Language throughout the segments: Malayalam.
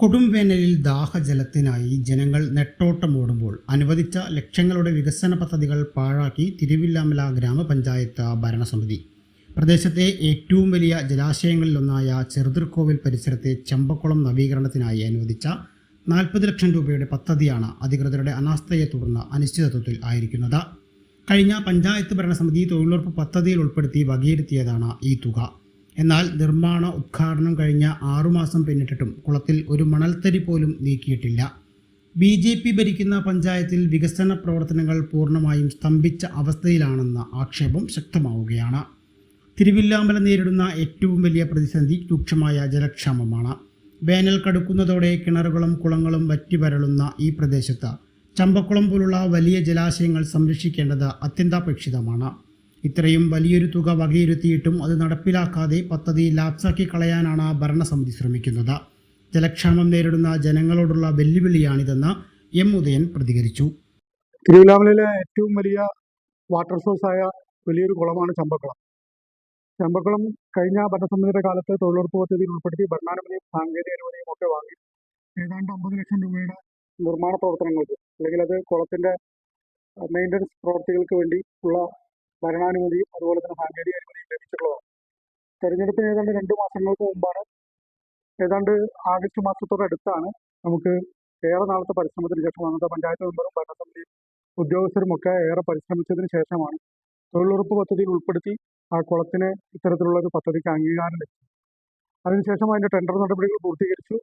കൊടും വേനലിൽ ദാഹജലത്തിനായി ജനങ്ങൾ നെട്ടോട്ടമോടുമ്പോൾ അനുവദിച്ച ലക്ഷങ്ങളുടെ വികസന പദ്ധതികൾ പാഴാക്കി തിരുവില്ലാമല ഗ്രാമപഞ്ചായത്ത് ഭരണസമിതി. പ്രദേശത്തെ ഏറ്റവും വലിയ ജലാശയങ്ങളിലൊന്നായ ചെറുതൃക്കോവിൽ പരിസരത്തെ ചമ്പക്കുളം നവീകരണത്തിനായി അനുവദിച്ച 40 ലക്ഷം രൂപയുടെ പദ്ധതിയാണ് അധികൃതരുടെ അനാസ്ഥയെ തുടർന്ന് അനിശ്ചിതത്വത്തിൽ ആയിരിക്കുന്നത്. കഴിഞ്ഞ പഞ്ചായത്ത് ഭരണസമിതി തൊഴിലുറപ്പ് പദ്ധതിയിൽ ഉൾപ്പെടുത്തി വകയിരുത്തിയതാണ് ഈ തുക. എന്നാൽ നിർമ്മാണ ഉദ്ഘാടനം കഴിഞ്ഞ 6 മാസം പിന്നിട്ടിട്ടും കുളത്തിൽ ഒരു മണൽത്തരി പോലും നീക്കിയിട്ടില്ല. BJP ഭരിക്കുന്ന പഞ്ചായത്തിൽ വികസന പ്രവർത്തനങ്ങൾ പൂർണ്ണമായും സ്തംഭിച്ച അവസ്ഥയിലാണെന്ന ആക്ഷേപം ശക്തമാവുകയാണ്. തിരുവില്ലാമല നേരിടുന്ന ഏറ്റവും വലിയ പ്രതിസന്ധി രൂക്ഷമായ ജലക്ഷാമമാണ്. വേനൽ കടുക്കുന്നതോടെ കിണറുകളും കുളങ്ങളും വറ്റിവരളുന്ന ഈ പ്രദേശത്ത് ചമ്പക്കുളം പോലുള്ള വലിയ ജലാശയങ്ങൾ സംരക്ഷിക്കേണ്ടത് അത്യന്താപേക്ഷിതമാണ്. ഇത്രയും വലിയൊരു തുക വകയിരുത്തിയിട്ടും അത് നടപ്പിലാക്കാതെ പദ്ധതി ലാപ്സാക്കി കളയാനാണ് ഭരണസമിതി ശ്രമിക്കുന്നത്. ജലക്ഷാമം നേരിടുന്ന ജനങ്ങളോടുള്ള വെല്ലുവിളിയാണിതെന്ന് M. ഉദയൻ പ്രതികരിച്ചു. തിരുവില്ലാമലയിലെ ഏറ്റവും വലിയ വാട്ടർ സോഴ്സായ വലിയൊരു കുളമാണ് ചമ്പക്കുളം. ചമ്പക്കുളം കഴിഞ്ഞ ഭരണസമിതിയുടെ കാലത്ത് തൊഴിലുറപ്പ് പദ്ധതിയിൽ ഉൾപ്പെടുത്തി ഭരണാനുമതിയും സാങ്കേതിക അനുമതിയും ഒക്കെ വാങ്ങി ഏതാണ്ട് 50 ലക്ഷം രൂപയുടെ നിർമ്മാണ പ്രവർത്തനങ്ങൾക്ക് അല്ലെങ്കിൽ അത് കുളത്തിന്റെ മെയിൻ്റനൻസ് പ്രവർത്തികൾക്ക് വേണ്ടി ഉള്ള ഭരണാനുമതിയും അതുപോലെ തന്നെ സാങ്കേതിക അനുമതിയും ലഭിച്ചിട്ടുള്ളതാണ്. തെരഞ്ഞെടുപ്പിന് ഏതാണ്ട് 2 മാസങ്ങൾക്ക് മുമ്പാണ്, ഏതാണ്ട് ആഗസ്റ്റ് മാസത്തോടടുത്താണ് നമുക്ക് ഏറെ നാളത്തെ പരിശ്രമത്തിന് ശേഷം അന്നത്തെ പഞ്ചായത്ത് മെമ്പറും ഭരണസമിതി ഉദ്യോഗസ്ഥരും ഒക്കെ ഏറെ പരിശ്രമിച്ചതിന് ശേഷമാണ് തൊഴിലുറപ്പ് പദ്ധതിയിൽ ഉൾപ്പെടുത്തി ആ കുളത്തിന് ഇത്തരത്തിലുള്ള ഒരു പദ്ധതിക്ക് അംഗീകാരം ലഭിച്ചു. അതിനുശേഷം അതിൻ്റെ ടെൻഡർ നടപടികൾ പൂർത്തീകരിച്ചു.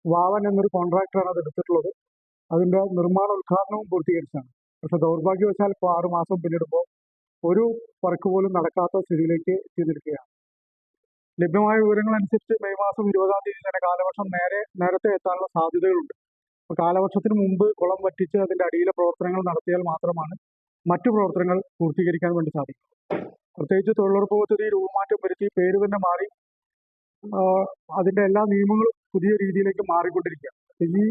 വാവൻ എന്നൊരു കോൺട്രാക്ടറാണ് അത് എടുത്തിട്ടുള്ളത്. അതിൻ്റെ നിർമ്മാണ ഉദ്ഘാടനവും പൂർത്തീകരിച്ചാണ്. പക്ഷെ ദൗർഭാഗ്യവശാൽ ഇപ്പോൾ 6 മാസം പിന്നിടുമ്പോൾ ഒരു വർക്ക് പോലും നടക്കാത്ത സ്ഥിതിയിലേക്ക് എത്തി നിൽക്കുകയാണ്. ലഭ്യമായ വിവരങ്ങൾ അനുസരിച്ച് മെയ് മാസം 20-ാം തീയതി തന്നെ കാലവർഷം നേരത്തെ എത്താനുള്ള സാധ്യതകളുണ്ട്. അപ്പോൾ കാലവർഷത്തിന് മുമ്പ് കുളം വറ്റിച്ച് അതിൻ്റെ അടിയിലെ പ്രവർത്തനങ്ങൾ നടത്തിയാൽ മാത്രമാണ് മറ്റു പ്രവർത്തനങ്ങൾ പൂർത്തീകരിക്കാൻ വേണ്ടി സാധിക്കും. പ്രത്യേകിച്ച് തൊഴിലുറപ്പ് പദ്ധതി രൂപമാറ്റം വരുത്തി പേര് തന്നെ മാറി അതിൻ്റെ എല്ലാ നിയമങ്ങളും പുതിയ രീതിയിലേക്ക് മാറിക്കൊണ്ടിരിക്കുക. ഈ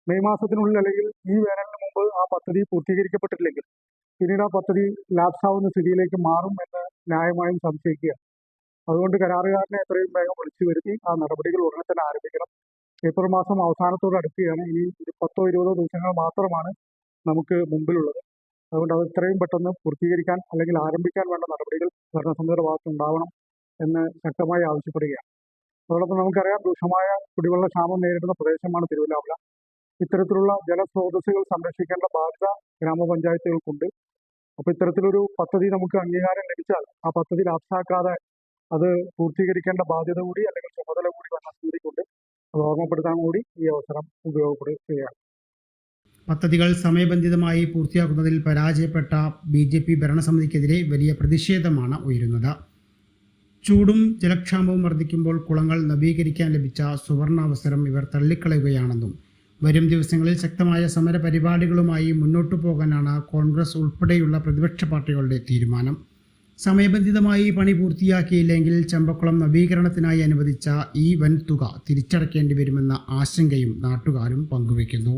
മെയ് മാസത്തിനുള്ളിൽ അല്ലെങ്കിൽ ഈ വേനലിന് മുമ്പ് ആ പദ്ധതി പൂർത്തീകരിക്കപ്പെട്ടിട്ടില്ലെങ്കിൽ പിന്നീട് ആ പദ്ധതി ലാപ്സാവുന്ന സ്ഥിതിയിലേക്ക് മാറും എന്ന് ന്യായമായും സംശയിക്കുക. അതുകൊണ്ട് കരാറുകാരനെ എത്രയും വേഗം വിളിച്ചു വരുത്തി ആ നടപടികൾ ഉടനെ തന്നെ ആരംഭിക്കണം. ഏപ്രിൽ മാസം അവസാനത്തോട് അടുക്കുകയാണ്. ഇനി 10-20 ദിവസങ്ങൾ മാത്രമാണ് നമുക്ക് മുമ്പിലുള്ളത്. അതുകൊണ്ട് അത് എത്രയും പെട്ടെന്ന് പൂർത്തീകരിക്കാൻ അല്ലെങ്കിൽ ആരംഭിക്കാൻ വേണ്ട നടപടികൾ ഭരണസമിതിയുടെ ഭാഗത്ത് ഉണ്ടാവണം എന്ന് ശക്തമായി ആവശ്യപ്പെടുകയാണ്. അതോടൊപ്പം നമുക്കറിയാം, രൂക്ഷമായ കുടിവെള്ള ക്ഷാമം നേരിടുന്ന പ്രദേശമാണ് തിരുവില്ലാമല. ഇത്തരത്തിലുള്ള ജലസ്രോതസ്സുകൾ സംരക്ഷിക്കേണ്ട ബാധ്യത ഗ്രാമപഞ്ചായത്തുകൾക്കുണ്ട്. അപ്പോൾ ഇത്തരത്തിലൊരു പദ്ധതി നമുക്ക് അംഗീകാരം ലഭിച്ചാൽ ആ പദ്ധതി ലാപ്സാക്കാതെ അത് പൂർത്തീകരിക്കേണ്ട ബാധ്യത കൂടി അല്ലെങ്കിൽ ചുമതല കൂടി ഭരണസമിതിക്കുണ്ട്. അത് ഓർമ്മപ്പെടുത്താൻ കൂടി ഈ അവസരം ഉപയോഗപ്പെടുത്തുകയാണ്. പദ്ധതികൾ സമയബന്ധിതമായി പൂർത്തിയാക്കുന്നതിൽ പരാജയപ്പെട്ട BJP ഭരണസമിതിക്കെതിരെ വലിയ പ്രതിഷേധമാണ് ഉയരുന്നത്. ചൂടും ജലക്ഷാമവും വർദ്ധിക്കുമ്പോൾ കുളങ്ങൾ നവീകരിക്കാൻ ലഭിച്ച സുവർണാവസരം ഇവർ തള്ളിക്കളയുകയാണെന്നും വരും ദിവസങ്ങളിൽ ശക്തമായ സമര പരിപാടികളുമായി മുന്നോട്ടു പോകാനാണ് കോൺഗ്രസ് ഉൾപ്പെടെയുള്ള പ്രതിപക്ഷ പാർട്ടികളുടെ തീരുമാനം. സമയബന്ധിതമായി പണി പൂർത്തിയാക്കിയില്ലെങ്കിൽ ചമ്പക്കുളം നവീകരണത്തിനായി അനുവദിച്ച ഈ വൻ തുക തിരിച്ചടയ്ക്കേണ്ടി വരുമെന്ന ആശങ്കയും നാട്ടുകാരും പങ്കുവയ്ക്കുന്നു.